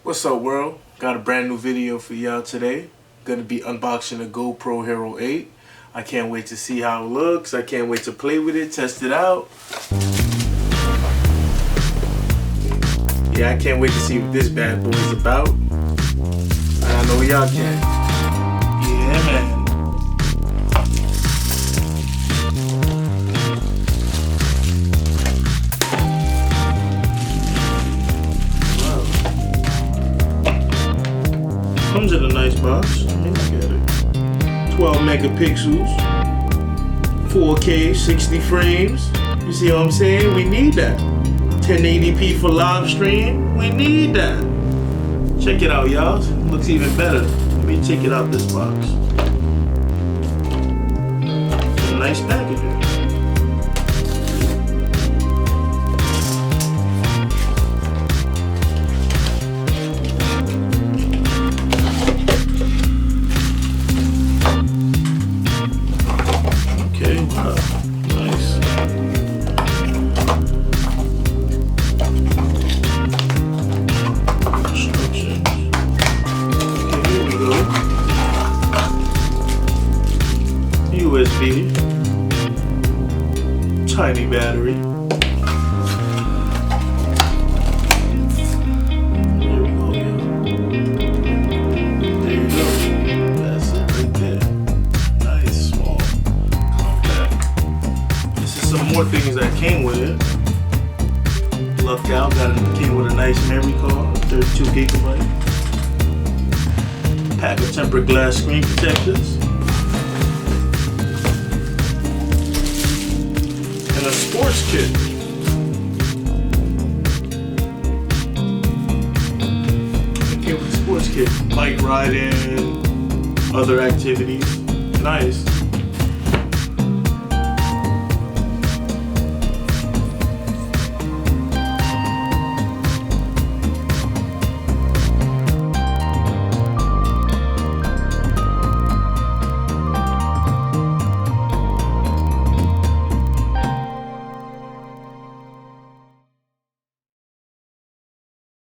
What's up, world? Got a brand new video for y'all today. Gonna be unboxing the GoPro Hero 8. I can't wait to see how it looks. I can't wait to play with it, test it out. Yeah, I can't wait to see what this bad boy is about. And I know y'all can. Yeah, man. Comes in a nice box. Let me look at it. 12 megapixels, 4K, 60 frames. You see what I'm saying? We need that. 1080p for live stream. We need that. Check it out, y'all. Looks even better. Let me take it out this box. Nice packaging. USB, tiny battery. There we go, yeah. There you go. That's it right there. Nice, small, compact. This is some more things that came with it. Lucked out, came with a nice memory card, 32 gigabyte. Pack of tempered glass screen protectors. And a sports kit. It came with a sports kit. Bike riding, other activities. Nice.